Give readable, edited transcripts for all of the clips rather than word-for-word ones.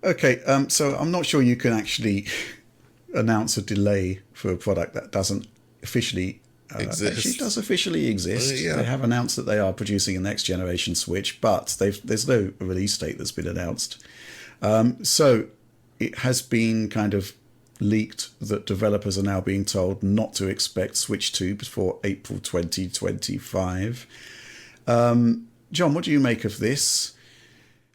Okay, so I'm not sure you can actually announce a delay for a product that doesn't officially actually Exists. does officially exist. They Yeah. have announced that they are producing a next generation Switch, but there's no release date that's been announced. So it has been kind of leaked that developers are now being told not to expect Switch 2 before April 2025. John, what do you make of this?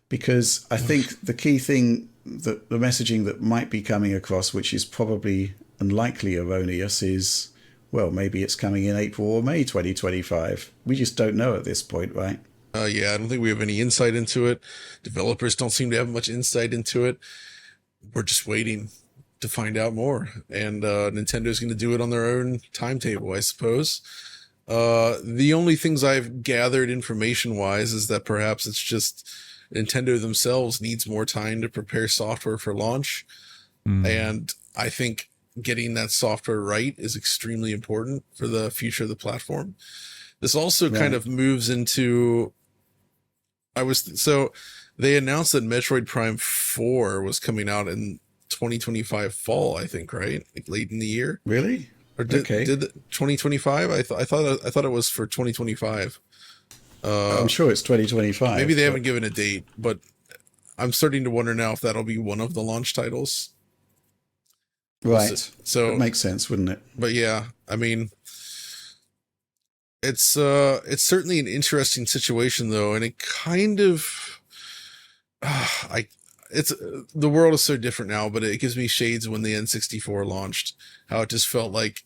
Because I think the key thing that the messaging that might be coming across, which is probably unlikely erroneous, is well, maybe it's coming in April or May 2025. We just don't know at this point, right? Yeah, I don't think we have any insight into it. Developers don't seem to have much insight into it. We're just waiting to find out more. And Nintendo's going to do it on their own timetable, I suppose. The only things I've gathered information wise is that perhaps it's just Nintendo themselves needs more time to prepare software for launch. Mm. And I think getting that software right is extremely important for the future of the platform. This also kind Right. of moves into so they announced that Metroid Prime 4 was coming out in 2025 fall, I think, right? Like late in the year. Really? Or Okay. did 2025? I thought it was for 2025. I'm Uh sure it's Maybe 2025, they haven't but given a date, but I'm starting to wonder now if that'll be one of the launch titles. We'll see. right. That So, makes sense, wouldn't it? but yeah, I mean, it's certainly an interesting situation though, and it kind of I it's the world is so different now, but it gives me shades when the N64 launched. How it just felt like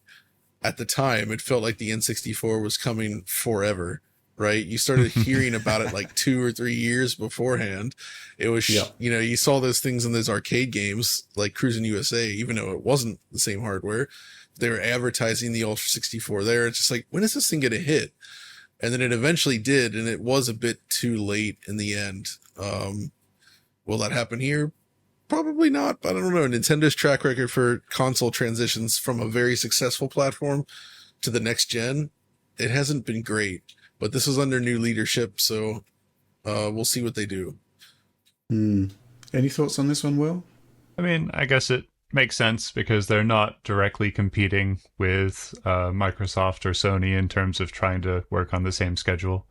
at the time it felt like the N64 was coming forever, right? You started hearing about it like 2 or 3 years beforehand. It was Yeah. you saw those things in those arcade games like Cruising USA, even though it wasn't the same hardware. They were advertising the Ultra 64 there. It's just like, when is this thing gonna hit? And then it eventually did, and it was a bit too late in the end. Will that happen here? Probably not, but I don't know. Nintendo's track record for console transitions from a very successful platform to the next gen, it hasn't been great. But this is under new leadership, so we'll see what they do. Hmm. Any thoughts on this one, Will? I mean, I guess it makes sense because they're not directly competing with Microsoft or Sony in terms of trying to work on the same schedule.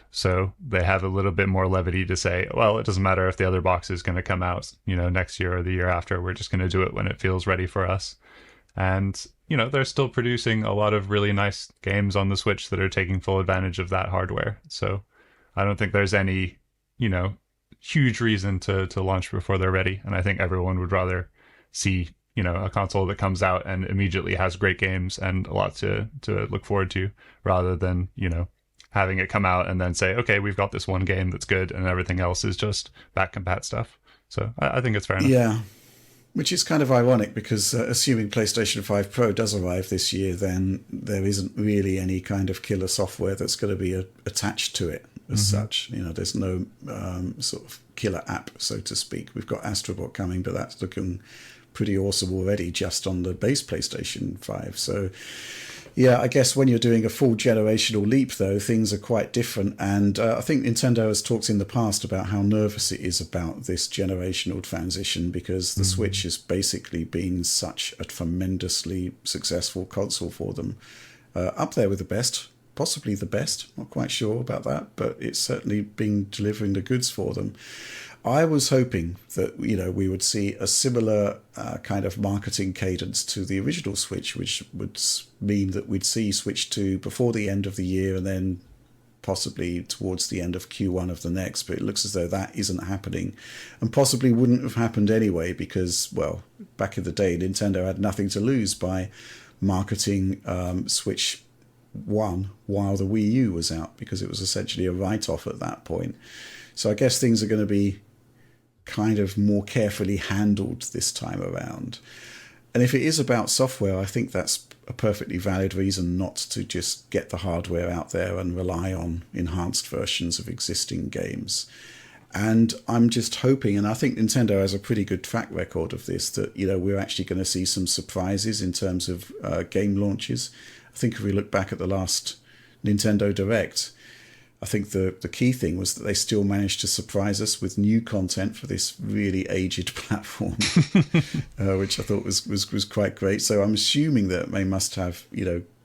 So they have a little bit more levity to say, well, it doesn't matter if the other box is going to come out, next year or the year after. We're just going to do it when it feels ready for us. And, they're still producing a lot of really nice games on the Switch that are taking full advantage of that hardware. So I don't think there's any, you know, huge reason to launch before they're ready. And I think everyone would rather see, a console that comes out and immediately has great games and a lot to look forward to, rather than, having it come out and then say, okay, we've got this one game that's good and everything else is just back compat stuff. So I think it's fair enough. Yeah. Which is kind of ironic because assuming PlayStation 5 Pro does arrive this year, then there isn't really any kind of killer software that's going to be attached to it as such. There's no sort of killer app, so to speak. We've got Astrobot coming, but that's looking pretty awesome already just on the base PlayStation 5. So, yeah, I guess when you're doing a full generational leap, though, things are quite different. And I think Nintendo has talked in the past about how nervous it is about this generational transition because the Switch has basically been such a tremendously successful console for them. Up there with the best, possibly the best. Not quite sure about that, but it's certainly been delivering the goods for them. I was hoping that we would see a similar kind of marketing cadence to the original Switch, which would mean that we'd see Switch 2 before the end of the year and then possibly towards the end of Q1 of the next. But it looks as though that isn't happening and possibly wouldn't have happened anyway because, well, back in the day, Nintendo had nothing to lose by marketing Switch 1 while the Wii U was out because it was essentially a write-off at that point. So I guess things are going to be kind of more carefully handled this time around. And if it is about software, I think that's a perfectly valid reason not to just get the hardware out there and rely on enhanced versions of existing games. And I'm just hoping, and I think Nintendo has a pretty good track record of this, that we're actually going to see some surprises in terms of game launches. I think if we look back at the last Nintendo Direct, I think the key thing was that they still managed to surprise us with new content for this really aged platform, which I thought was quite great. So I'm assuming that they must have,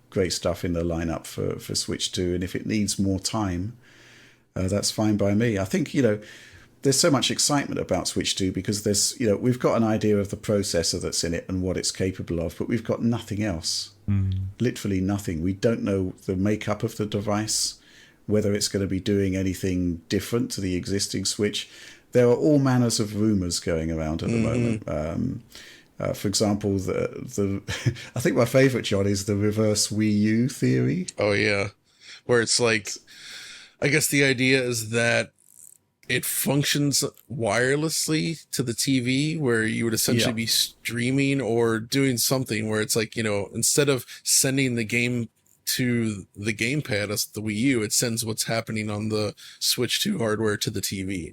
great stuff in the lineup for Switch 2. And if it needs more time, that's fine by me. I think, there's so much excitement about Switch 2 because there's, we've got an idea of the processor that's in it and what it's capable of, but we've got nothing else. Literally nothing. We don't know the makeup of the device, whether it's going to be doing anything different to the existing Switch. There are all manners of rumors going around at the moment. For example, the I think my favorite, John, is the reverse Wii U theory. Oh, yeah. Where it's like, I guess the idea is that it functions wirelessly to the TV, where you would essentially be streaming or doing something where it's like, instead of sending the game to the gamepad as the Wii U, it sends what's happening on the Switch 2 hardware to the TV.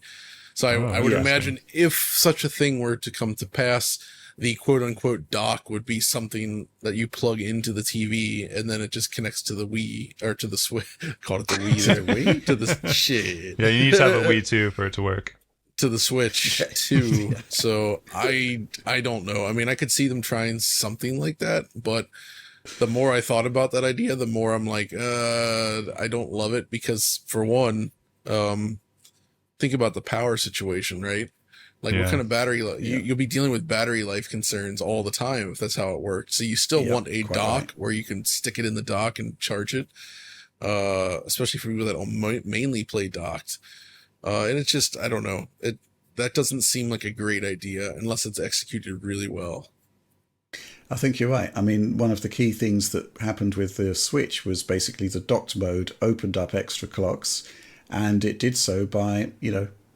So I would imagine if such a thing were to come to pass, the quote unquote dock would be something that you plug into the TV and then it just connects to the Wii or to the Switch. Call it the Wii. There, Wii to the shit. Yeah, you need to have a Wii 2 for it to work. To the Switch too. So I don't know. I mean, I could see them trying something like that, but the more I thought about that idea, the more I'm like, I don't love it because, for one, think about the power situation, right? Like, what kind of battery life? You'll be dealing with battery life concerns all the time if that's how it works. So you still want a dock where you can stick it in the dock and charge it, especially for people that mainly play docked. And it's just, I don't know. That doesn't seem like a great idea unless it's executed really well. I think you're right. I mean, one of the key things that happened with the Switch was basically the docked mode opened up extra clocks, and it did so by,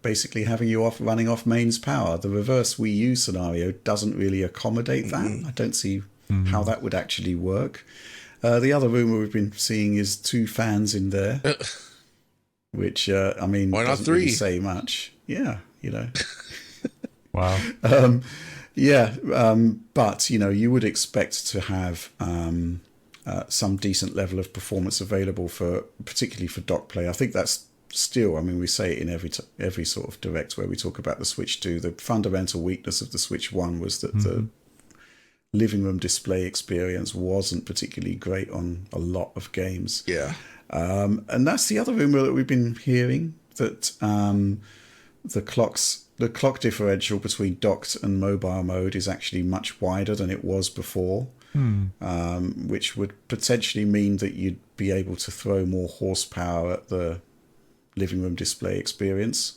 basically having you running off mains power. The reverse Wii U scenario doesn't really accommodate that. I don't see how that would actually work. The other rumor we've been seeing is 2 fans in there, which, I mean, why not doesn't 3? really say much. Yeah, Wow. But, you would expect to have some decent level of performance available particularly for dock play. I think that's still, I mean, we say it in every sort of direct where we talk about the Switch 2. The fundamental weakness of the Switch 1 was that the living room display experience wasn't particularly great on a lot of games. Yeah. And that's the other rumor that we've been hearing, that the clock differential between docked and mobile mode is actually much wider than it was before, which would potentially mean that you'd be able to throw more horsepower at the living room display experience.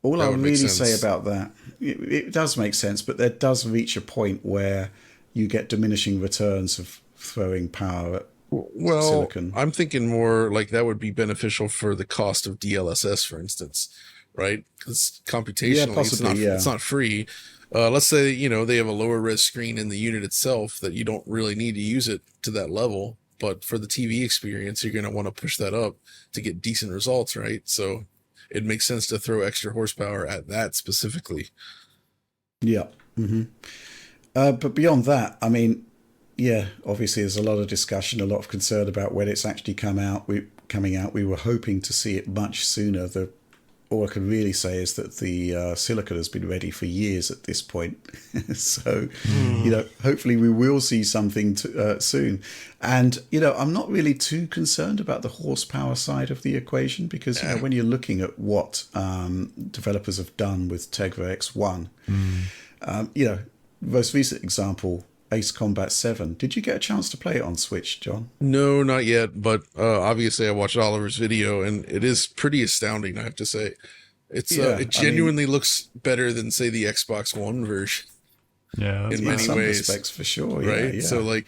All I'll really say about that, it does make sense, but there does reach a point where you get diminishing returns of throwing power at silicon. I'm thinking more like that would be beneficial for the cost of DLSS, for instance, right? Because computationally, it's not free. Let's say, they have a lower res screen in the unit itself that you don't really need to use it to that level. But for the TV experience, you're going to want to push that up to get decent results, right? So it makes sense to throw extra horsepower at that specifically. Yeah. But beyond that, I mean, obviously there's a lot of discussion, a lot of concern about when it's actually coming out. We were hoping to see it much sooner. All I can really say is that the silicon has been ready for years at this point. So, hopefully we will see something soon. And, I'm not really too concerned about the horsepower side of the equation because, when you're looking at what developers have done with Tegra X1, most recent example, Ace Combat 7. Did you get a chance to play it on Switch, John? No, not yet. But obviously I watched Oliver's video and it is pretty astounding, I have to say. It genuinely looks better than, say, the Xbox One version. Yeah, in many some ways. respects for sure. Right? Yeah. So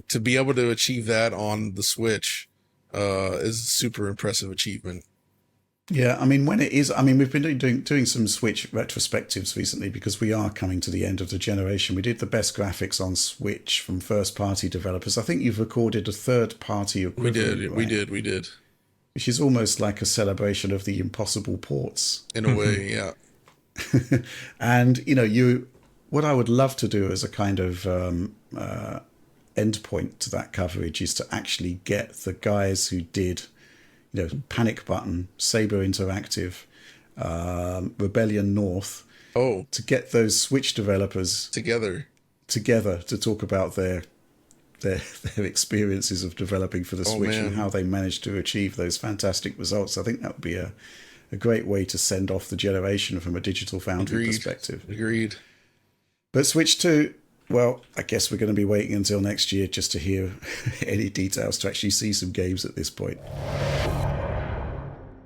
to be able to achieve that on the Switch is a super impressive achievement. Yeah, I mean, we've been doing some Switch retrospectives recently because we are coming to the end of the generation. We did the best graphics on Switch from first-party developers. I think you've recorded a third-party equivalent. We did. Which is almost like a celebration of the impossible ports. In a way, yeah. And, what I would love to do as a kind of endpoint to that coverage is to actually get the guys who did Panic Button, Saber Interactive, Rebellion North, Oh, to get those Switch developers together to talk about their experiences of developing for the Switch man. and how they managed to achieve those fantastic results. I think that would be a great way to send off the generation from a Digital Foundry perspective. Agreed. But Switch 2, well, I guess we're going to be waiting until next year just to hear any details, to actually see some games at this point.